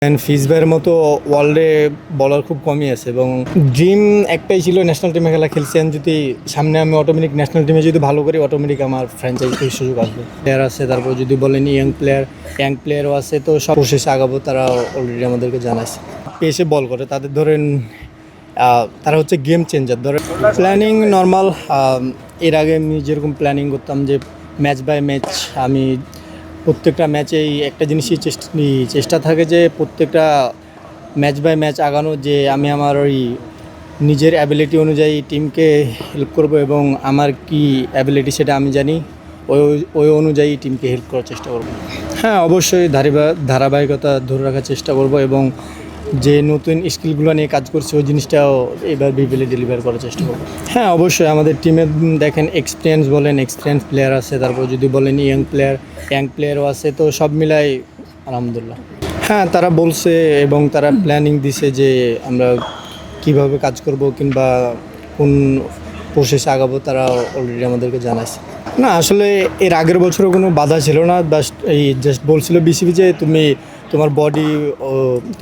ফিজ ভাইয়ের মতো ওয়ার্ল্ডে বলার খুব কমই আছে এবং ড্রিম একটাই ছিল ন্যাশনাল টিমে খেলা খেলছি। আমি যদি সামনে আমি অটোমেটিক ন্যাশনাল টিমে যদি ভালো করি অটোমেটিক আমার ফ্র্যাঞ্চাইজি থেকে সুযোগ আসবে। প্লেয়ার আছে, তারপর যদি বলেন ইয়াং প্লেয়ারও আছে, তো সব শেষে আগাবো। তারা অলরেডি আমাদেরকে জানাইছে পেসে বল করে তাদের ধরেন তারা হচ্ছে গেম চেঞ্জার। ধরেন প্ল্যানিং নর্মাল, এর আগে আমি যেরকম প্ল্যানিং করতাম যে ম্যাচ বাই ম্যাচ আমি প্রত্যেকটা ম্যাচেই একটা জিনিসই চেষ্টা থাকে যে প্রত্যেকটা ম্যাচ বাই ম্যাচ আগানো, যে আমি আমার ওই নিজের অ্যাবিলিটি অনুযায়ী টিমকে হেল্প করব এবং আমার কি অ্যাবিলিটি সেটা আমি জানি, ওই অনুযায়ী টিমকে হেল্প করার চেষ্টা করব। হ্যাঁ, অবশ্যই ধারাবাহিকতা ধরে রাখার চেষ্টা করব এবং যে নতুন স্কিলগুলো নিয়ে কাজ করছে ওই জিনিসটাও এবার বিপিএলে ডেলিভার করার চেষ্টা করব। হ্যাঁ, অবশ্যই আমাদের টিমে দেখেন এক্সপিরিয়েন্স প্লেয়ার আছে, তারপর যদি বলেন ইয়াং প্লেয়ারও আছে, তো সব মিলাই আলহামদুলিল্লাহ। হ্যাঁ, তারা বলছে এবং তারা প্ল্যানিং দিছে যে আমরা কিভাবে কাজ করব কিংবা কোন প্রসেসে আগাবো, তারা অলরেডি আমাদেরকে জানাইছে। না, আসলে এর আগের বছরও কোনো বাধা ছিল না, জাস্ট বলছিল বিসিবি যে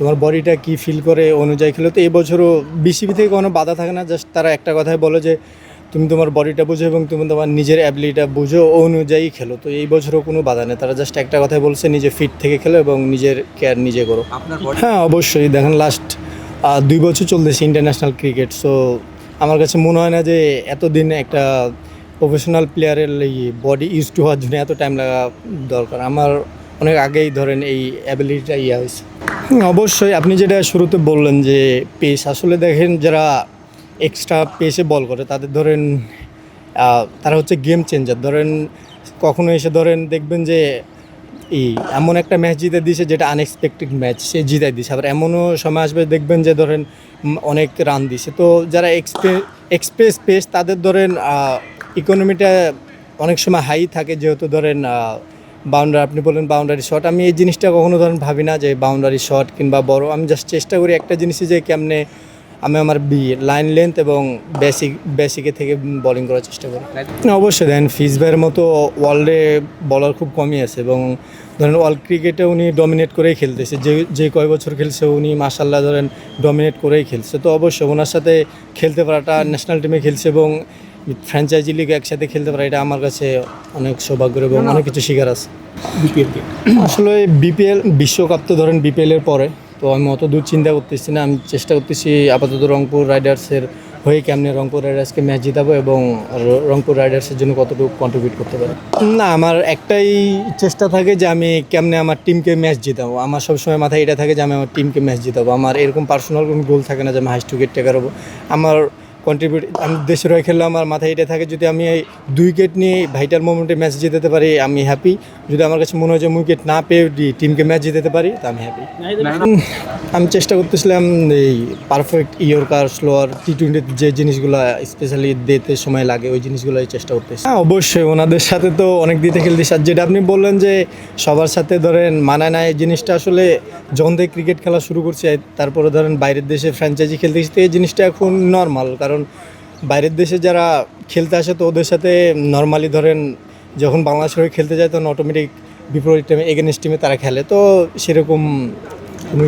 তোমার বডিটা কি ফিল করে অনুযায়ী খেলো। তো এই বছরও বিসিবি থেকে কোনো বাধা থাকে না, জাস্ট তারা একটা কথাই বলে যে তুমি তোমার বডিটা বুঝো এবং তুমি তোমার নিজের অ্যাবিলিটিটা বুঝো, ও অনুযায়ী খেলো। তো এই বছরও কোনো বাধা নেই, তারা জাস্ট একটা কথাই বলছে নিজে ফিট থেকে খেলো এবং নিজের কেয়ার নিজে করো। হ্যাঁ, অবশ্যই দেখেন লাস্ট 2 বছর চলতেছে ইন্টারন্যাশনাল ক্রিকেট। সো আমার কাছে মনে হয় না যে এতদিন একটা প্রফেশনাল প্লেয়ারের বডি ইউজ টু হওয়ার জন্য এত টাইম লাগা দরকার। আমার অনেক আগেই ধরেন এই অ্যাবিলিটিটা হয়েছে। অবশ্যই আপনি যেটা শুরুতে বললেন যে পেস, আসলে দেখেন যারা এক্সট্রা পেসে বল করে তাদের ধরেন তারা হচ্ছে গেম চেঞ্জার। ধরেন কখনো এসে ধরেন দেখবেন যে এমন একটা ম্যাচ জিতে দিয়েছে যেটা আনএক্সপেক্টেড ম্যাচ, সে জিতাই দিয়েছে। আবার এমনও সময় আসবে দেখবেন যে ধরেন অনেক রান দিছে। তো যারা এক্সপ্রেস পেস তাদের ধরেন ইকোনমিটা অনেক সময় হাই থাকে, যেহেতু ধরেন আপনি বলেন বাউন্ডারি শট। আমি এই জিনিসটা কখনো ধরেন ভাবি না যে বাউন্ডারি শট কিংবা বড়, আমি জাস্ট চেষ্টা করি একটা জিনিসই যে কেমনে আমি আমার লাইন লেন্থ এবং বেসিকে থেকে বোলিং করার চেষ্টা করি। অবশ্যই দেন ফিজ ভাইয়ের মতো ওয়ার্ল্ডে বলার খুব কমই আছে এবং ধরেন ওয়ার্ল্ড ক্রিকেটে উনি ডমিনেট করেই খেলতেছে। যে কয় বছর খেলছে উনি মাশাআল্লাহ ধরেন ডমিনেট করেই খেলছে। তো অবশ্যই ওনার সাথে খেলতে পারাটা, ন্যাশনাল টিমে খেলছে এবং ফ্র্যাঞ্চাইজি লিগে একসাথে খেলতে পারা, এটা আমার কাছে অনেক সৌভাগ্যের এবং অনেক কিছু শিকার আছে। আসলে বিপিএল বিশ্বকাপ তো ধরেন বিপিএলের পরে, তো আমি অত দূর চিন্তা করতেছি না। আমি চেষ্টা করতেছি আপাতত রংপুর রাইডার্সের হয়ে কেমনে রংপুর রাইডার্সকে ম্যাচ জিতাবো এবং রংপুর রাইডার্সের জন্য কতটুকু কন্ট্রিবিউট করতে পারি। না, আমার একটাই চেষ্টা থাকে যে আমি কেমনে আমার টিমকে ম্যাচ জিতাবো। আমার সবসময় মাথায় এটা থাকে যে আমি আমার টিমকে ম্যাচ জিতাবো। আমার এরকম পার্সোনাল কোনো গোল থাকে না যে আমি হাইস্ট উইকেট টেকার হবো। আমার আমি দেশের হয়ে খেললে আমার মাথায় এটা থাকে যদি আমি এই 2 উইকেট নিয়ে ভাইটাল মোমেন্টে ম্যাচ জিতাতে পারি আমি হ্যাপি। যদি আমার কাছে মনে হয় যে আমি উইকেট না পেয়ে টিমকে ম্যাচ জিতাতে পারি তা আমি হ্যাপি। আমি চেষ্টা করতেছিলাম এই পারফেক্ট ইয়র্কার, স্লোয়ার, টি-20 যে জিনিসগুলো স্পেশালি দিতে সময় লাগে ওই জিনিসগুলোই চেষ্টা করতেছি। হ্যাঁ, অবশ্যই ওনাদের সাথে তো অনেক দিতে খেলতেছি। আর যেটা আপনি বললেন যে সবার সাথে ধরেন মানায় না, এই জিনিসটা আসলে যখন থেকে ক্রিকেট খেলা শুরু করছি তারপরে ধরেন বাইরের দেশে ফ্র্যাঞ্চাইজি খেলতেছি, তো এই জিনিসটা এখন নর্মাল। কারণ বাইরের দেশে যারা খেলতে আসে তো ওদের সাথে নর্মালি ধরেন যখন বাংলাদেশের হয়ে খেলতে যায় তখন অটোমেটিক বিপরীত টিমে এগেনস্ট টিমে তারা খেলে, তো সেরকম কোনো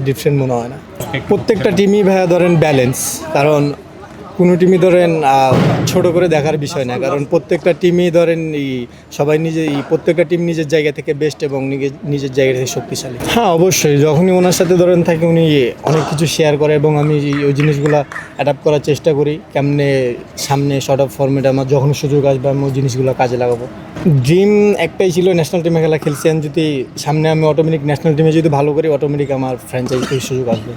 ডিফারেন্ট মনে হয় না। প্রত্যেকটা টিমই ভাইয়া ধরেন ব্যালেন্স, কারণ কোনো টিমই ধরেন ছোট করে দেখার বিষয় না, কারণ প্রত্যেকটা টিমই ধরেন সবাই প্রত্যেকটা টিম নিজের জায়গা থেকে বেস্ট এবং নিজের জায়গা থেকে শক্তিশালী। হ্যাঁ, অবশ্যই যখনই ওনার সাথে ধরেন থাকি উনি অনেক কিছু শেয়ার করে এবং আমি ওই জিনিসগুলো অ্যাডাপ্ট করার চেষ্টা করি কেমনে সামনে শর্ট অফ ফর্মেটে আমার যখন সুযোগ আসবে আমি ওই জিনিসগুলো কাজে লাগাবো। ড্রিম একটাই ছিল ন্যাশনাল টিমে খেলা খেলছি। আমি যদি সামনে আমি অটোমেটিক ন্যাশনাল টিমে যদি ভালো করি অটোমেটিক আমার ফ্র্যাঞ্চাইজি থেকে সুযোগ আসবে।